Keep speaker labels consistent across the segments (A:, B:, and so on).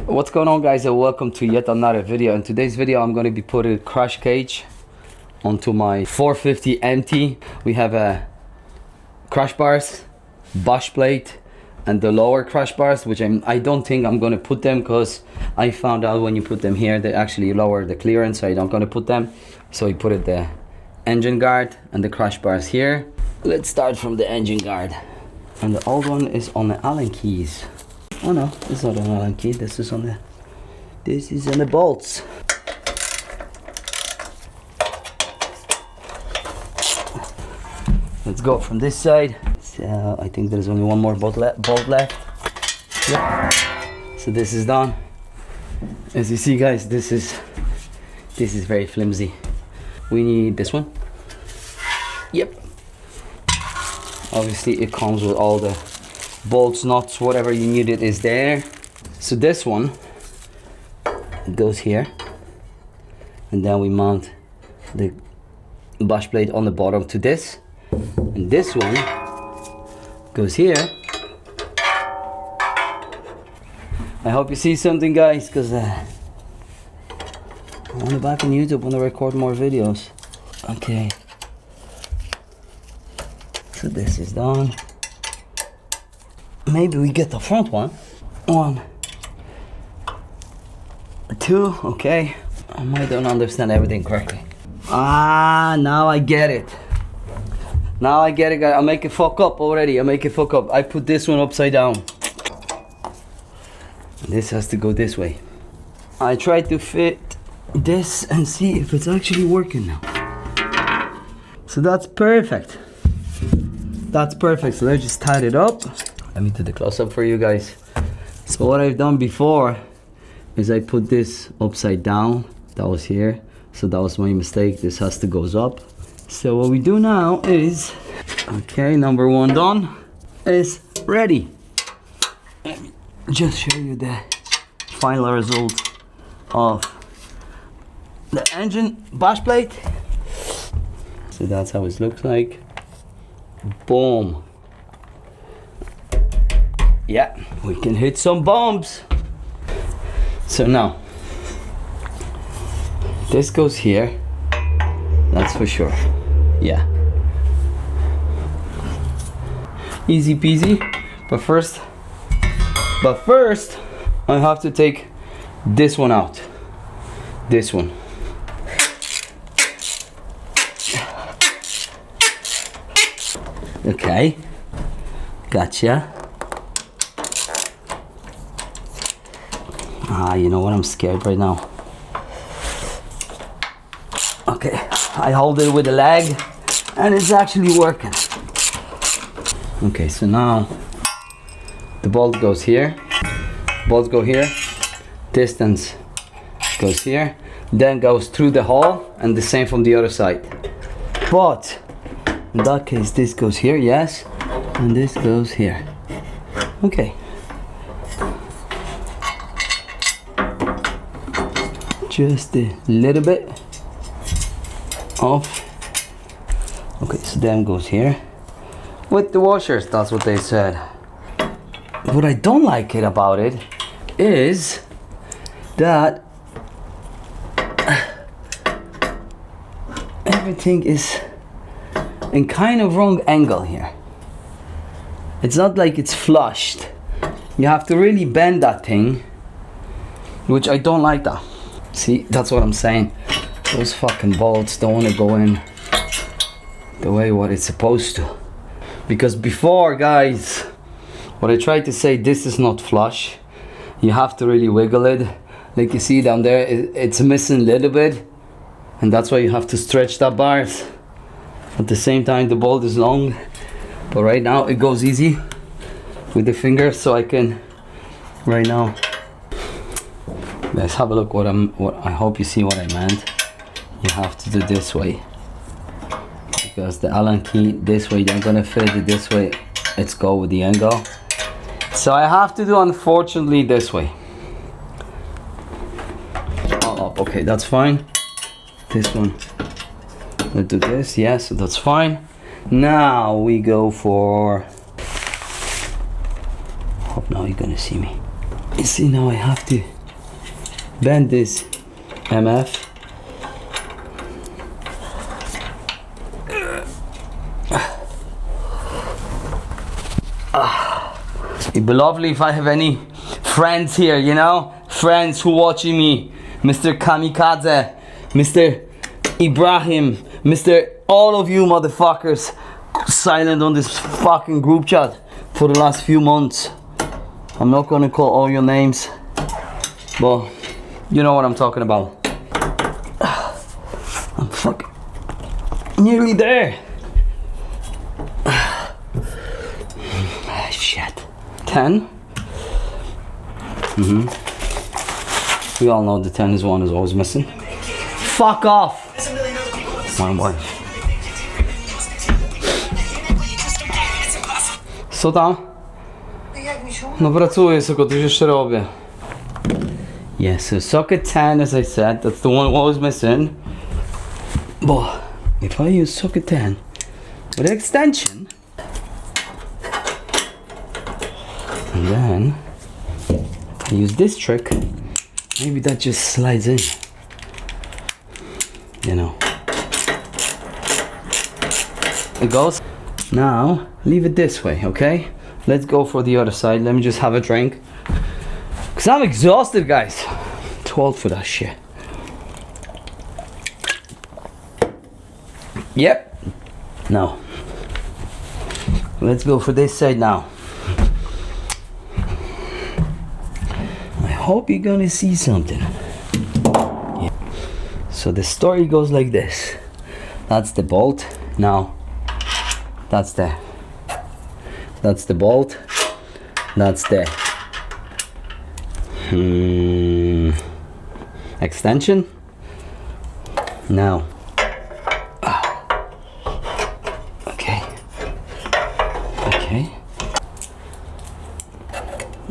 A: What's going on, guys, and welcome to yet another video. In today's video I'm going to be putting a crash cage onto my 450MT. We have a crash bars, bush plate, and the lower crash bars, which I don't think I'm going to put them, because I found out when you put them here they actually lower the clearance, so I'm not going to put them. So we put it the engine guard and the crash bars here. Let's start from the engine guard, and the old one is on the Allen keys. Oh no, it's not an Allen key. This is on the bolts. Let's go from this side. So I think there's only one more bolt left. Yep. So this is done. As you see, guys, this is very flimsy. We need this one. Yep. Obviously it comes with all the bolts, nuts, whatever you need, it is there. So this one goes here, and then we mount the bush plate on the bottom to this, and this one goes here. I hope you see something, guys, because I want to back on YouTube, want to record more videos. Okay, so this is done. Maybe we get the front one. 1, 2, okay. I might don't understand everything correctly. Now I get it. Now I get it, guys. I make it fuck up already. I put this one upside down. This has to go this way. I tried to fit this and see if it's actually working now. So that's perfect. That's perfect. So let's just tie it up. Let me do the close-up for you guys. So what I've done before is I put this upside down. That was here, so that was my mistake. This has to goes up. So what we do now is, okay, number 1 done, is ready. Let me just show you the final result of the engine bush plate. So that's how it looks like. Boom. Yeah, we can hit some bumps. So now this goes here, that's for sure. Yeah, easy peasy. But first I have to take this one out. This one. Okay, gotcha. You know what, I'm scared right now. Okay, I hold it with the leg and it's actually working. Okay, so now the bolt goes here, bolts go here, distance goes here, then goes through the hole, and the same from the other side. But in that case this goes here, yes, and this goes here. Okay. Just a little bit off. Okay, so then goes here with the washers. That's what they said. What I don't like it about it is that everything is in kind of wrong angle here. It's not like it's flushed. You have to really bend that thing, which I don't like that. See, that's what I'm saying. Those fucking bolts don't want to go in the way what it's supposed to. Because before, guys, what I tried to say, this is not flush. You have to really wiggle it. Like you see down there, it's missing a little bit. And that's why you have to stretch that bars. At the same time, the bolt is long. But right now, it goes easy with the finger. So I can, right now, let's have a look what I hope you see what I meant. You have to do this way, because the Allen key this way, I'm gonna fit it this way. Let's go with the angle. So I have to do, unfortunately, this way. Oh, okay, that's fine. This one, let's do this. Yeah, so that's fine. Now we go for, hope now you're gonna see me. You see, now I have to bend this MF. It'd be lovely if I have any friends here, you know? Friends who watching me. Mr. Kamikaze, Mr. Ibrahim, Mr. all of you motherfuckers silent on this fucking group chat for the last few months. I'm not gonna call all your names, but you know what I'm talking about. I'm fucking nearly there. Shit. 10. We all know the 10 is one is always missing. Fuck off! My wife. Co tam? No pracuję, tylko coś jeszcze robię. Yeah, so socket 10, as I said, that's the one always missing. But if I use socket 10 with an extension, and then I use this trick, maybe that just slides in, you know. It goes. Now leave it this way, okay? Let's go for the other side. Let me just have a drink, cause I'm exhausted, guys. Too old for that shit. Yep. Now let's go for this side now. I hope you're gonna see something. Yeah. So the story goes like this. That's the bolt. Now that's the bolt. That's the extension. Now okay,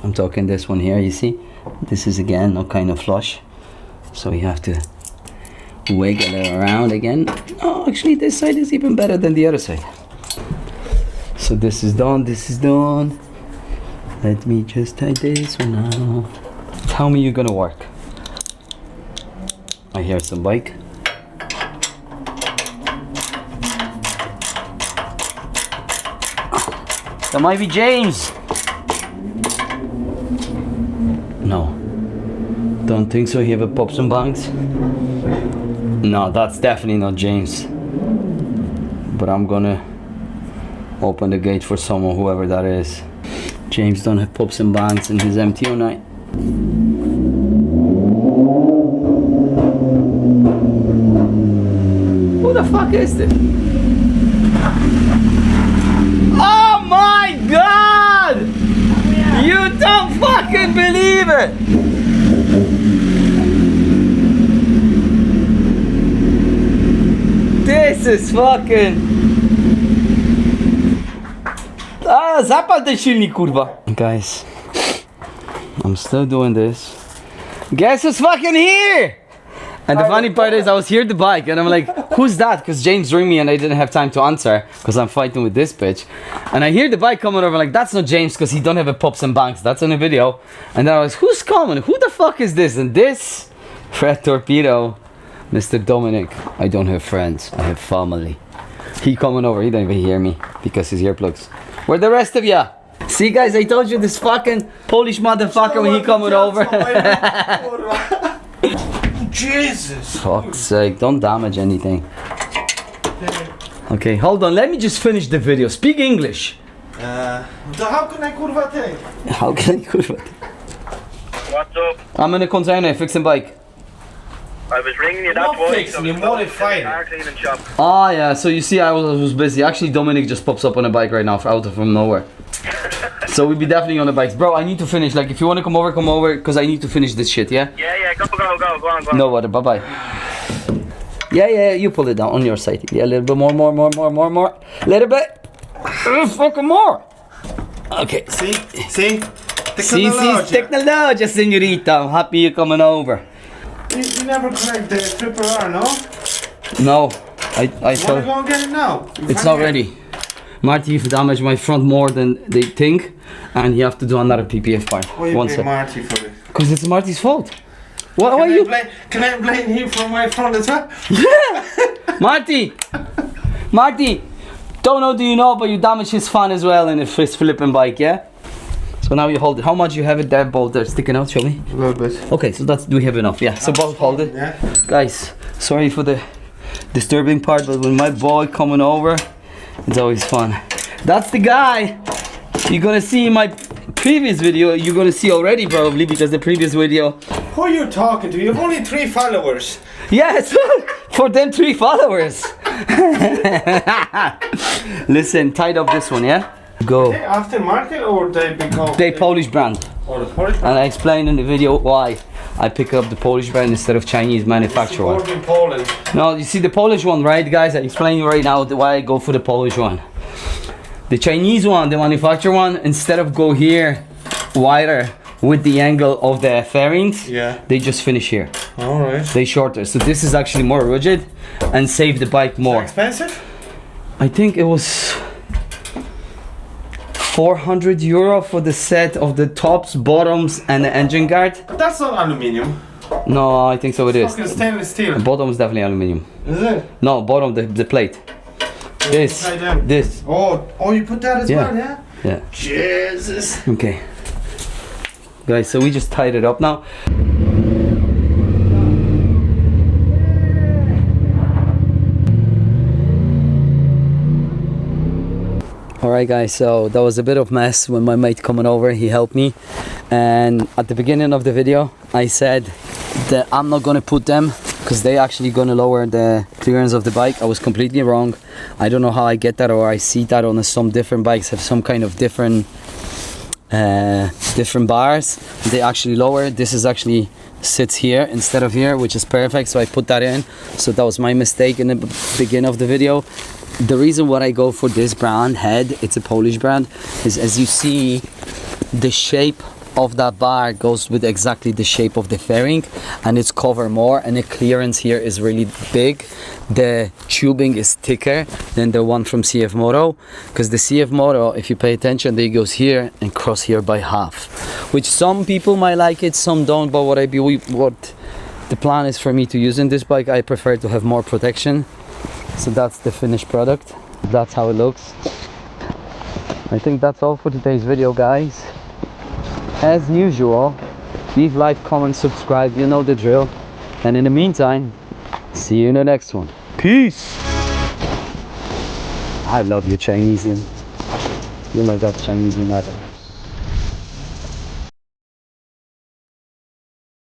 A: I'm talking this one here, you see, this is again not kind of flush, so you have to wiggle it around again. Oh, actually this side is even better than the other side. So this is done, this is done. Let me just tie this one now. Tell me you're gonna work. I hear some bike. That might be James. No, don't think so. You have a pops and bangs. No, that's definitely not James. But I'm gonna open the gate for someone, whoever that is. James don't have pops and bangs in his MTO night. Who the fuck is this? Oh my god! You don't fucking believe it! This is fucking... zapal ten silnik, kurwa. Guys, I'm still doing this. Guess who's fucking here? And the funny part is I was here at the bike and I'm like, who's that? Because James rang me and I didn't have time to answer because I'm fighting with this bitch. And I hear the bike coming over, like, that's not James because he don't have a pops and bangs. That's on the video. And then I was, who's coming? Who the fuck is this? And this, Fred Torpedo, Mr. Dominic. I don't have friends, I have family. He coming over, he don't even hear me because his earplugs. Where the rest of ya? See guys, I told you this fucking Polish motherfucker when he coming over.
B: Jesus!
A: Fuck's sake, don't damage anything. Okay, hold on, let me just finish the video. Speak English.
B: To how can I kurwa take?
A: How can I kurwa?
C: What's up?
A: I'm in a container fixing bike.
C: I was ringing you that
B: Not
C: twice.
B: fixing, you're modifying.
C: Car cleaning shop.
A: Ah yeah, so you see I was busy. Actually Dominic just pops up on a bike right now out from nowhere. So we'll be definitely on the bikes. Bro, I need to finish. Like if you want to come over because I need to finish this shit, yeah?
C: Yeah, go on.
A: No bother, bye-bye. Yeah, you pull it down on your side. Yeah, a little bit more. Little bit. Fucking more. Okay.
B: See?
A: Technology, senorita. I'm happy you're coming over.
B: You never cracked the triple R, no?
A: No, I
B: Wanna
A: thought
B: go and get it now?
A: it's not ready. Marty, you've damaged my front more than they think, and you have to do another PPF part.
B: Why you pay Marty for it?
A: Because it's Marty's fault. What are you?
B: Can I blame him for my front as well?
A: Marty! Marty! Don't know, do you know, but you damaged his fan as well in his flipping bike, yeah? So now you hold it. How much you have it there, both there sticking out? Show me.
B: A little bit.
A: Okay, so that's, do we have enough? Yeah, so both hold it.
B: Yeah.
A: Guys, sorry for the disturbing part, but when my boy coming over, it's always fun. That's the guy you're gonna see in my previous video. You're gonna see already probably, because the previous video.
B: Who are you talking to? You have only 3 followers.
A: Yes, for them 3 followers. Listen, tied up this one, yeah? Go.
B: They aftermarket or they become?
A: They Polish brand.
B: Or the Polish
A: And I explained in the video why I pick up the Polish brand instead of Chinese manufacturer one.
B: in Poland.
A: No, you see the Polish one, right, guys? I explain you right now why I go for the Polish one. The Chinese one, the manufacturer one, instead of go here wider with the angle of the fairings,
B: Yeah.
A: they just finish here.
B: Alright.
A: They shorter. So this is actually more rigid and save the bike more.
B: Expensive?
A: I think it was 400 euro for the set of the tops, bottoms, and the engine guard.
B: But that's not aluminium.
A: No, I think so it is.
B: Fucking stainless steel.
A: Bottom is definitely aluminium.
B: Is it?
A: No, bottom, the plate. This.
B: upside down.
A: This.
B: Oh, you put that as
A: Yeah.
B: well, yeah?
A: Yeah.
B: Jesus.
A: Okay. Guys, so we just tied it up now. Alright guys, so that was a bit of mess when my mate coming over, he helped me. And at the beginning of the video, I said that I'm not gonna put them because they actually gonna lower the clearance of the bike. I was completely wrong. I don't know how I get that, or I see that on some different bikes have some kind of different bars. They actually lower. This is actually sits here instead of here, which is perfect, so I put that in. So that was my mistake in the beginning of the video. The reason why I go for this brand head, it's a Polish brand, is as you see the shape of that bar goes with exactly the shape of the fairing, and it's cover more, and the clearance here is really big. The tubing is thicker than the one from CFMOTO, because the CFMOTO, if you pay attention, they goes here and cross here by half, which some people might like it, some don't. But what the plan is for me to use in this bike, I prefer to have more protection. So that's the finished product. That's how it looks. I think that's all for today's video, guys. As usual, leave like, comment, subscribe, you know the drill. And in the meantime, see you in the next one. Peace. I love you, Chinese. You're my God, Chinese matter.